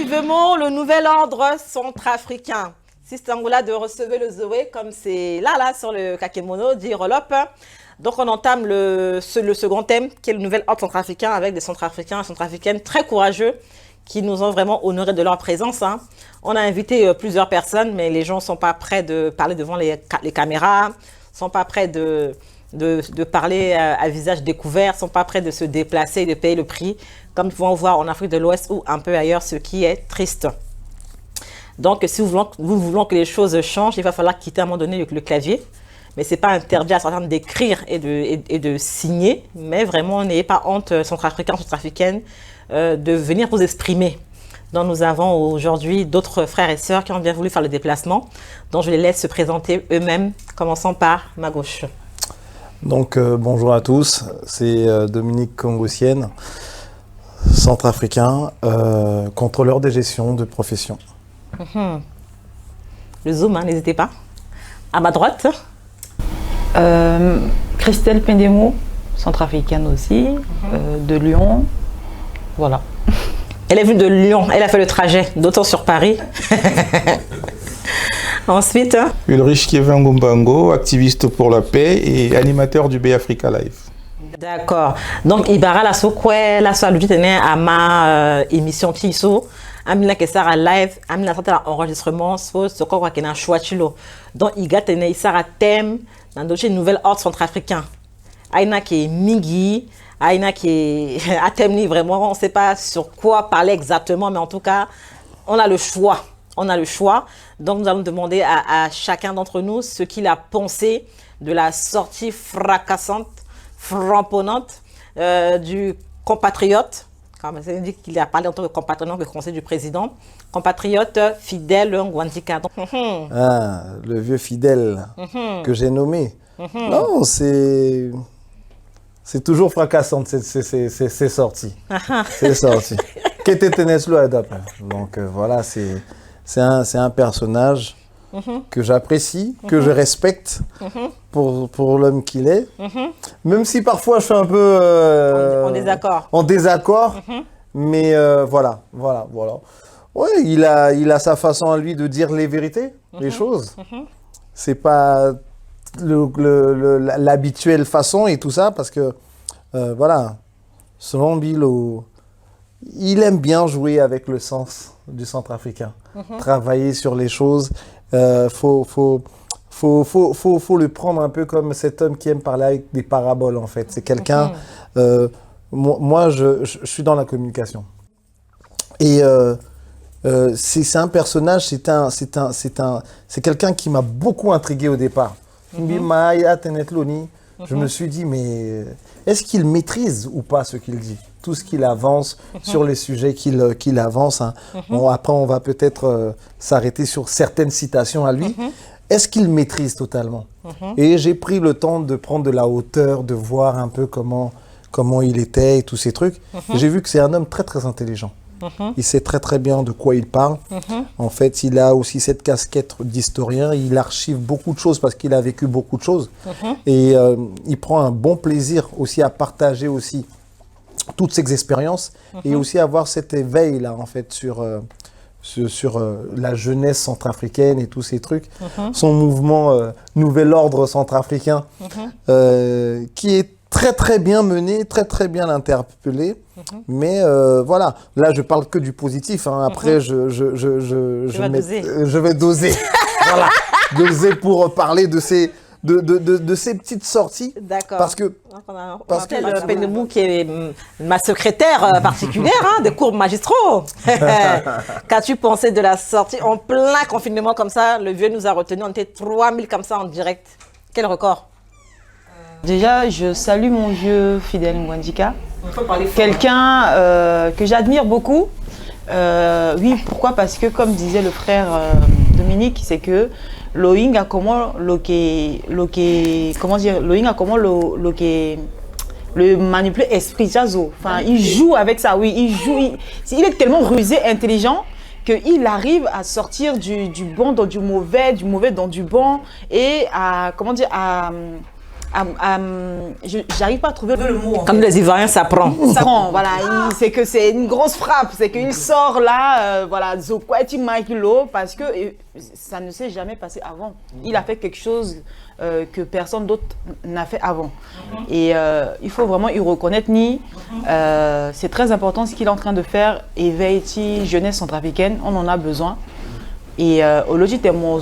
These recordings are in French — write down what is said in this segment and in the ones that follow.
vivement le nouvel ordre centrafricain. Si c'est Angola de recevoir le Zoé, comme c'est là, sur le kakemono, dit Rolop. Donc, on entame le second thème, qui est le nouvel ordre centrafricain, avec des centrafricains et centrafricaines très courageux, qui nous ont vraiment honorés de leur présence. On a invité plusieurs personnes, mais les gens ne sont pas prêts de parler devant les caméras, ne sont pas prêts de parler à visage découvert, ne sont pas prêts de se déplacer et de payer le prix, comme nous pouvons voir en Afrique de l'Ouest ou un peu ailleurs, ce qui est triste. Donc, si nous voulons que les choses changent, il va falloir quitter à un moment donné le clavier. Mais ce n'est pas interdit à certains d'écrire et de signer, mais vraiment, n'ayez pas honte, centrafricains, centrafricaines, de venir vous exprimer. Donc, nous avons aujourd'hui d'autres frères et sœurs qui ont bien voulu faire le déplacement. Donc, je les laisse se présenter eux-mêmes, commençant par ma gauche. Donc, bonjour à tous, c'est Dominique Kongossienne, centrafricain, contrôleur de gestion de profession. Le zoom, n'hésitez pas. À ma droite. Christelle Pendemo, centrafricaine aussi, de Lyon. Voilà. Elle est venue de Lyon, elle a fait le trajet, d'autant sur Paris. Ensuite. Ulrich Kevin Gumbango, activiste pour la paix et animateur du Bay Africa Live. D'accord. Donc, Ibara la sokwe, la soie l'outil à ma émission Tiso. Amina Kessara live, Amina Santa enregistrement, ce quoi qu'il y a un choix chilo. Donc, il y a un thème dans le nouvel ordre centrafricain. Aïna qui est Mingi, Aïna qui est à thème vraiment, on ne sait pas sur quoi parler exactement, mais en tout cas, on a le choix. On a le choix. Donc, nous allons demander à chacun d'entre nous ce qu'il a pensé de la sortie fracassante, frapponnante du compatriote. Comme ça dit qu'il a parlé en tant que compatriote du conseil du président, compatriote Fidèle Ngwandika. Ah, le vieux Fidèle que j'ai nommé. Non, c'est toujours fracassant, c'est sorti. C'est sorti. Donc voilà, c'est un personnage que j'apprécie, que je respecte pour l'homme qu'il est. Même si parfois je suis un peu en désaccord. Mais voilà. Ouais, il a sa façon à lui de dire les vérités, les choses. C'est pas l'habituelle façon et tout ça, parce que voilà, selon Bilo, il aime bien jouer avec le sens du centrafricain, travailler sur les choses. Faut le prendre un peu comme cet homme qui aime parler avec des paraboles, en fait. C'est quelqu'un... moi, je suis dans la communication. Et c'est un personnage, c'est quelqu'un qui m'a beaucoup intrigué au départ. Je me suis dit, mais est-ce qu'il maîtrise ou pas ce qu'il dit? Tout ce qu'il avance sur les sujets qu'il avance. Bon, après, on va peut-être s'arrêter sur certaines citations à lui. Est-ce qu'il maîtrise totalement? Et j'ai pris le temps de prendre de la hauteur, de voir un peu comment il était et tous ces trucs. J'ai vu que c'est un homme très, très intelligent. Il sait très, très bien de quoi il parle. En fait, il a aussi cette casquette d'historien. Il archive beaucoup de choses parce qu'il a vécu beaucoup de choses. Et il prend un bon plaisir aussi à partager aussi toutes ses expériences et aussi avoir cet éveil-là, en fait, sur la jeunesse centrafricaine et tous ces trucs. Son mouvement Nouvel Ordre centrafricain, qui est très très bien mené, très très bien interpellé. Mais voilà, là je parle que du positif. Après je vais doser. Voilà, doser pour parler de ces petites sorties. D'accord. Parce que Pendemo qui est ma secrétaire particulière des cours magistraux. Qu'as-tu pensé de la sortie en plein confinement comme ça? Le vieux nous a retenus, on était 3000 comme ça en direct. Quel record? Déjà, je salue mon vieux Fidèle Ngwandika, quelqu'un que j'admire beaucoup. Oui, pourquoi? Parce que comme disait le frère Dominique, c'est que Loïng a comment le manipuler esprit Jazo. Enfin, il joue avec ça, oui, il est tellement rusé, intelligent, qu'il arrive à sortir du bon dans du mauvais dans du bon, et à j'arrive pas à trouver le mot. Comme les Ivoiriens, ça prend. Ça prend, voilà. C'est que c'est une grosse frappe. C'est qu'il sort là, voilà, Zokwati Makilo, parce que ça ne s'est jamais passé avant. Il a fait quelque chose que personne d'autre n'a fait avant. Et il faut vraiment y reconnaître Ni. C'est très important ce qu'il est en train de faire. Éveiller jeunesse centrafricaine, on en a besoin. Et au logis de mon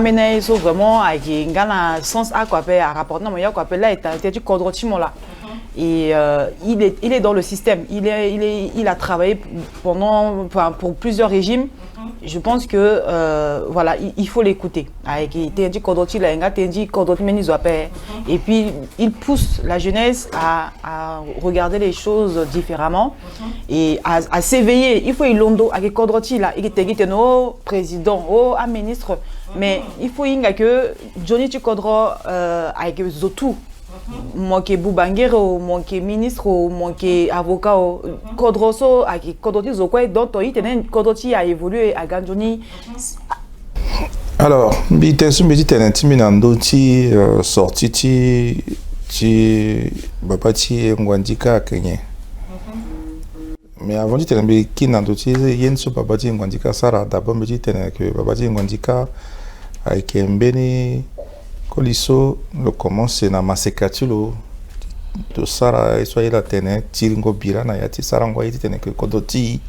mais ils vraiment avec un sens à quoi à rapporter non quoi là est du cadre là. Et il est dans le système. Il a travaillé pour plusieurs régimes. Je pense que voilà, il faut l'écouter. Avec et puis il pousse la jeunesse à regarder les choses différemment et à s'éveiller. Il faut il londo avec Kodroti là, il était no président, un ministre, mais il faut que Johnny Tukodro avec Zotou. Moi qui Boubangero, moi qui ministre, moi qui avocat, Kodroso, avec Kodroti Zokwe, donc Kodroti a évolué à Ganjoni. Alors, Bitensu me dit intimidando ti sorti ti babati ngwandika kenye. Mais avant dit tenir qui nando ti yensu babati ngwandika sara d'abord me dit tenir que babati ngwandika avec mbeni Koliso le commence na masekatulo de sara et soit la tenir tiringo birana ya ti sara ngwa ti tenir que kodoti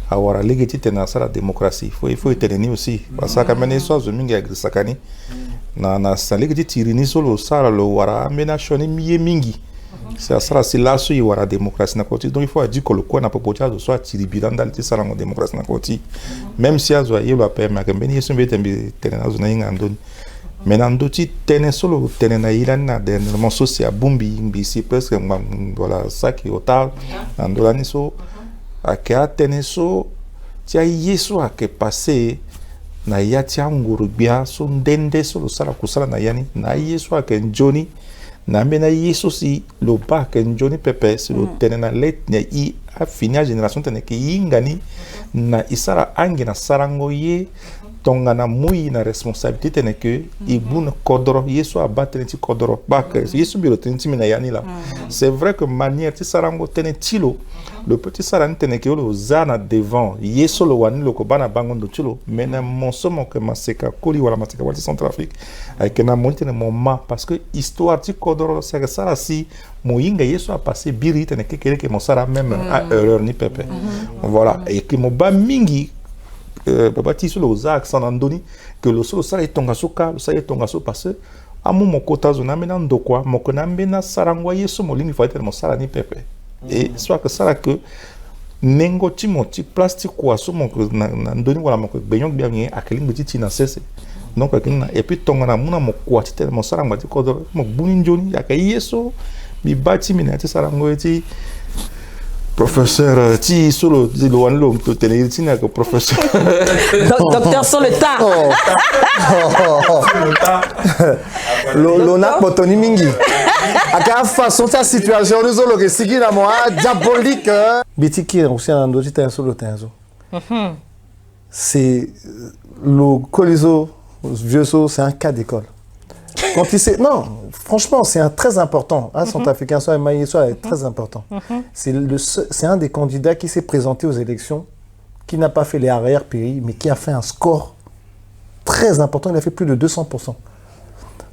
awara legiti tena sara démocratie il faut tenir aussi parce que quand même soit zominga agrisakani na legiti tirini solo sara lo wara mena shoni miye mingi c'est ça c'est là sur wara démocratie na côté donc il faut dire que le quoi na popotia soit tiribira dans le sara ngo démocratie na côté même si azo yelo apema kambeni yeso mbete tena na zona inga ndoni maintenant d'autres tenir solo tenir na ilana dernièrement social bumbi mbisi presque voilà ça qui otal ndolani so akia teneso tia yeso ake passé na ya tia ngurubia so ndende so sala kusala na yani na yeso ake njoni na mena yeso si lo ba ke njoni pepe si lo tenena let ne I a fini a génération tene ke ingani na isara angi na sarango ye tonga na mui na responsabilité tene que ibun kodro yeso abattre ti kodro ba que yeso biro tenti mina yani là c'est vrai que manière ti sarango tene tilo le petit saran tene que le zana devant yeso lo wani lo ko bana bangondo tilo mena mon somo que maseka koli wala maseka wala Centrafrique avec na monte ne moment parce que histoire ti kodro c'est que ça si moyinga yeso a passé biri tene que mon sara même à erreur ni pepe voilà et que mo ba mingi papa ti sur le accent andoni que le solo sala etonga soka le sala etonga so parce amu mokota zona mena ndokwa mokona mbena sarangwa yeso molini faut être mo sala ni pepe et soit que ça que nengo ti moti plastique quoi so mon na ndoni wala moko benyok bien akeli ngiti na sese donc et puis tonga na muna mokwa ti tellement sarangwa ti ko mo buni njoni ya yeso mi bati mina ti sarangwa ti professeur ti solo di lo wanlo to tenir ti na ko professeur Docteur sur le tas. L'ona potoni mingi. Aka façon sa situation nous solo que sigi na moi diabolique. Bitiki aussi en doji ten solo tenzo. C'est le Coliso vieux c'est un cas d'école. Quand il sait, non, franchement, c'est très important. Hein, Centrafricain, soit Maï, soit est très important. C'est un des candidats qui s'est présenté aux élections, qui n'a pas fait les arrière-pays, mais qui a fait un score très important. Il a fait plus de 200%.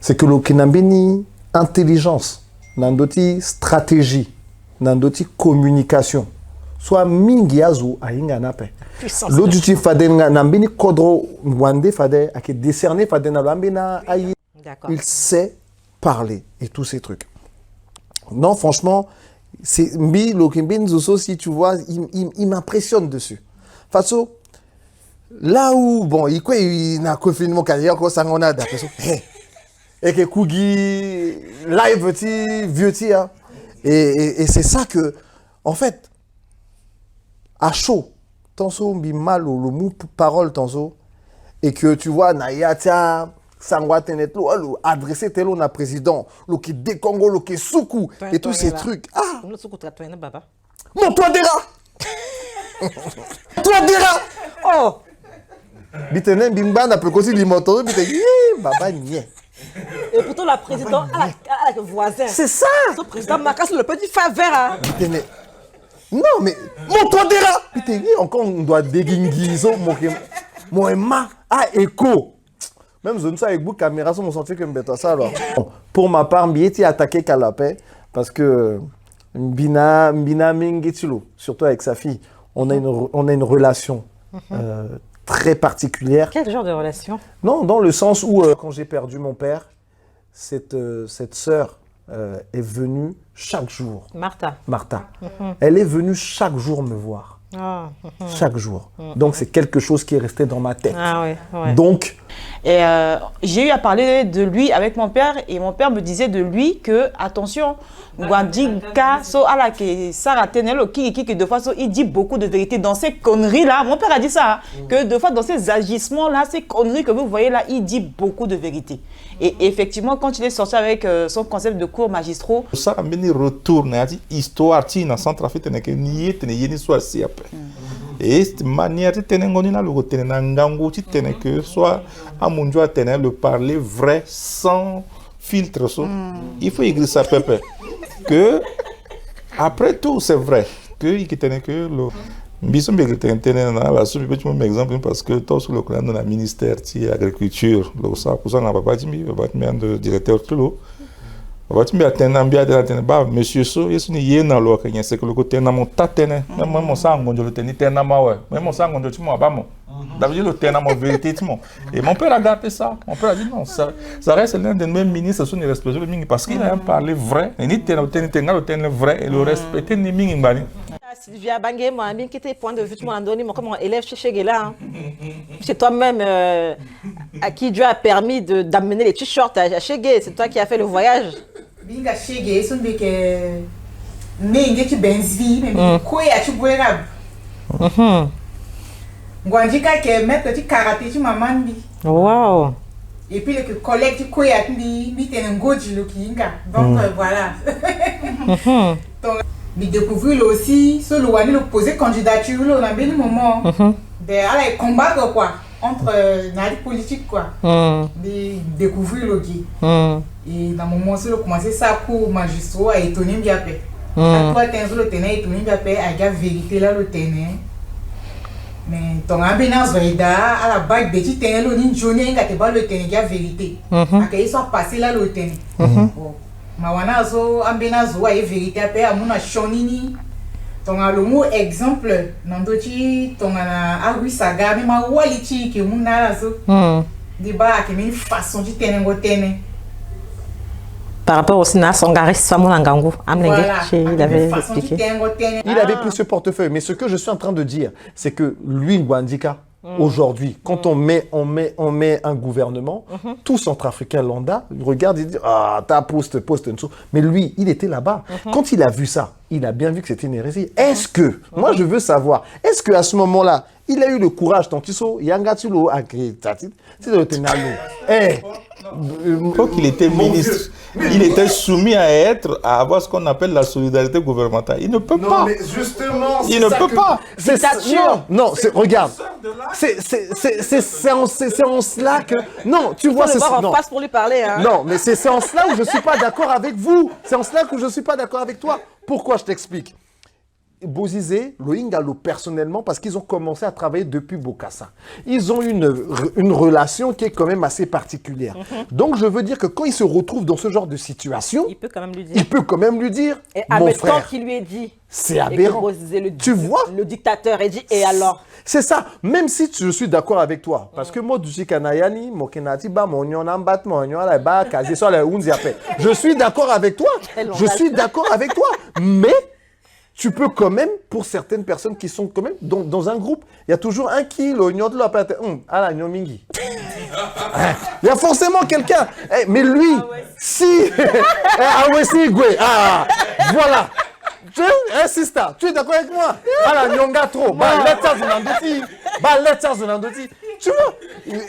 C'est que le Kinambeni, intelligence, nandoti stratégie, nandoti communication, soit mingiazu a inganape. L'autre tu fade nambeni kodro wande fade a décerné fade na lambena ayi. Il sait parler et tous ces trucs. Non, franchement, c'est Mbi Lokimbin Zoso, si tu vois, il m'impressionne dessus. Faso, là où, bon, il n'a confinement carrière, quoi, ça en a d'impression. Et que Kougi, live, vieux, hein. Et c'est ça que, en fait, à chaud, tanso, Mbi mal, le mot parole, tanso, et que tu vois, Nayata, Sangwa Tenetlo, adressé telo na président, le qui décongo, le qui soukou, et tous ces trucs. Ah! Mon toi dira! Toi dira! Oh! Bitenen bimba na peut aussi limoto, bitenen, baba nye. Et pourtant, la présidente a le voisin. C'est ça. Son président Makas, le petit faveur. Hein. Non, mais mon toi déjà. Putain, encore on doit déguinguiser mon Emma. Ah, écho. Même zone ça avec beaucoup de caméras sur mon sentier que me ça alors. Pour ma part, j'ai attaqué Kalapé parce que Mbina Mingetilo, surtout avec sa fille, on a une relation très particulière. Quel genre de relation? Non, dans le sens où quand j'ai perdu mon père, cette sœur est venue chaque jour. Martha. Elle est venue chaque jour me voir. Chaque jour. Donc c'est quelque chose qui est resté dans ma tête. Ah ouais, ouais. Donc Et j'ai eu à parler de lui avec mon père et mon père me disait de lui que attention, Gwandika so ala ke Sarah Tenelo qui deux fois il dit beaucoup de vérité dans ces conneries là. Mon père a dit ça que deux fois dans ces agissements là, ces conneries que vous voyez là, il dit beaucoup de vérité. Et effectivement quand il est sorti avec son concept de cours magistraux, ça a mené retour na dit histoire ti na Centrafrique ne que ni yeni soit si après. Et cette manière de tenir le tenir ngango ti tenir que soit à mon joie tenir le parler vrai sans filtre. Il faut écrire ça pépé que après tout c'est vrai que il tenir que le bisou me tenir na la sous petit exemple parce que tout sur le plan de la ministère de l'agriculture le ça pour ça n'a pas dit de directeur tout l'eau. Votre bien bien monsieur so yesu ni yena lo kanya c'est que le côté na mon tatene même mon sang on le tenir tena ma ouais même mon sang on tu mo ba mo David le tena mon vérité mon et mon père a gardé ça mon père a dit non ça reste l'un des mêmes ministres sous les respecter le mingi parce qu'il a parlé vrai et ni tena le tena vrai et le respecter ni mingi bani. Sylvia Bangé, moi, bien qui était point de vue, tu m'as donné, comme élève chez Chegela. C'est toi-même à qui Dieu a permis d'amener les t-shirts à Chegé. C'est toi qui as fait le voyage. Binga Chegé, c'est que Nengue tu benzi, mais quoi tu bois là. Gwandika qui met petit karaté tu maman bi. Wow. Et puis le collègue tu quoi bi t'es un goji le kinga. Donc voilà. Mais découvrir aussi ce loin le poser candidature là on a bien moment de aller combattre quoi entre les politiques quoi de découvrir le qui et dans le moment où le commencer ça cours magistrat a étonné bien paix à toi t'es le tenant étonné bien paix à la vérité là le tenant mais ton ambulance vaida à la bague de petit tenant le journée il a te pas le tenant la vérité à qu'il soit passé là le tenant mawana zo ambena zo ay vérité pe amuna shonini tonga le mot exemple nandoti tonga na agui saga mais ma walichi ke muna zo débat ke une façon de tenengo tene par rapport aussi à son garis Ngango il avait expliqué. Il avait plus ce portefeuille mais ce que je suis en train de dire c'est que lui Gwandika aujourd'hui, quand on met un gouvernement, tout Centrafricain lambda regarde et dit ah ta poste mais lui il était là-bas. Quand il a vu ça, il a bien vu que c'était une hérésie. Est-ce que moi je veux savoir, est-ce que à ce moment-là, il a eu le courage tant qu'il so yangatulo akritati, c'est le tenalo. Quand il était ministre, il était soumis à avoir ce qu'on appelle la solidarité gouvernementale. Il ne peut pas. Mais justement, il ne peut pas. Non, regarde. C'est en cela que non, tu vois, c'est on passe pour lui parler. Hein. Non, mais c'est en cela où je suis pas d'accord avec vous. C'est en cela que je suis pas d'accord avec toi. Pourquoi je t'explique? Bozizé, Loingalo personnellement, parce qu'ils ont commencé à travailler depuis Bokassa. Ils ont une relation qui est quand même assez particulière. Donc je veux dire que quand il se retrouve dans ce genre de situation, il peut quand même lui dire. Et mon frère, qui lui est dit. C'est aberrant. Tu vois? Le dictateur est dit, et alors? C'est ça. Même si je suis d'accord avec toi, parce que moi, je suis d'accord avec toi. Je suis d'accord avec toi. Mais tu peux quand même, pour certaines personnes qui sont quand même dans un groupe, il y a toujours un qui, l'oignon de la pâte, il y a forcément quelqu'un. Mais lui, si... voilà. Tu es d'accord avec moi? Tu vois?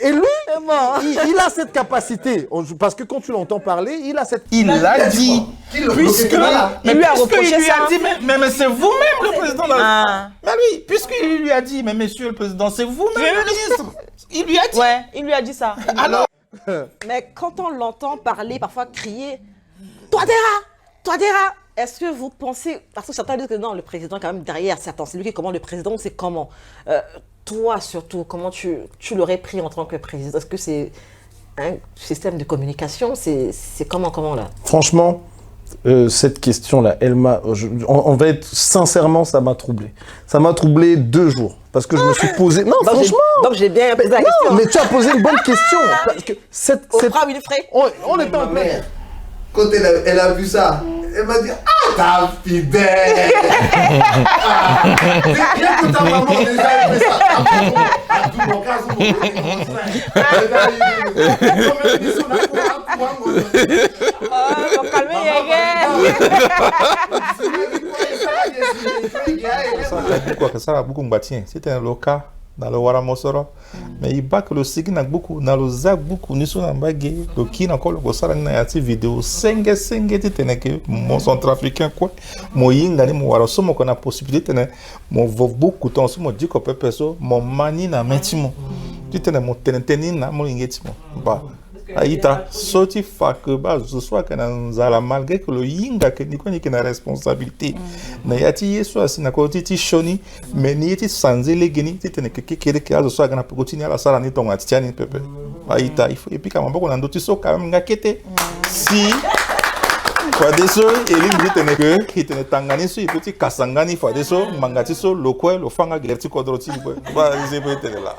Et lui, il a cette capacité. Parce que quand tu l'entends parler, il a cette... Il l'a dit. Puisque... Mais lui a reproché ça. Mais c'est vous-même le président. Mais lui, puisqu'il lui a dit, mais monsieur le président, c'est vous-même le ministre. Il lui a dit. Ouais, il lui a dit ça. Alors... Mais quand on l'entend parler, parfois crier « Toi Dera !» Est-ce que vous pensez, parce que certains disent que non, le président est quand même derrière, c'est lui qui commande, le président, c'est comment toi surtout, comment tu l'aurais pris en tant que président? Est-ce que c'est un système de communication? C'est comment là? Franchement, cette question-là, on va être sincèrement, ça m'a troublé. Ça m'a troublé 2 jours. Parce que je me suis posé... Non, donc franchement. Donc j'ai bien posé la question. Non, mais tu as posé une bonne question. Parce que Oprah Winfrey. on est en plein. Quand elle a vu ça, elle m'a dit ah ta fidèle. Bien que ta maman déjà fait ça. À tout mon cas, ça va beaucoup m'battre. C'était le cas dans le Waramosoro. Mais il bat que le sigi n'a beaucoup, dans le zag beaucoup, nous sommes en baguette, le qui n'a pas le gossard n'a pas de vidéo, 5 tu tenais que mon centrafricain quoi, mon yingani, mon warasomo qu'on a possibilité, mon beaucoup de temps, mon dit qu'on peut perso, mon mani n'a metimo, tu tenais mon tenenteni n'a mon ingetimo, bah. Aïta, sorti que bah ce soit que nous allons malgré que le yinga que nous connaissons la responsabilité. N'ayati yesu asina ko titi shoni, mais ni ti sanze les geni ti tene que ce soit que nous continuer à la salle ni ton atiani pepe. Aïta, il faut et puis quand on a d'autres so quand même ngakete. Si fois des so et lui tene que qui tene tangani so et petit kasangani fois des so mangati so le quoi le fanga glerti kodroti quoi. Bah c'est peut-être là.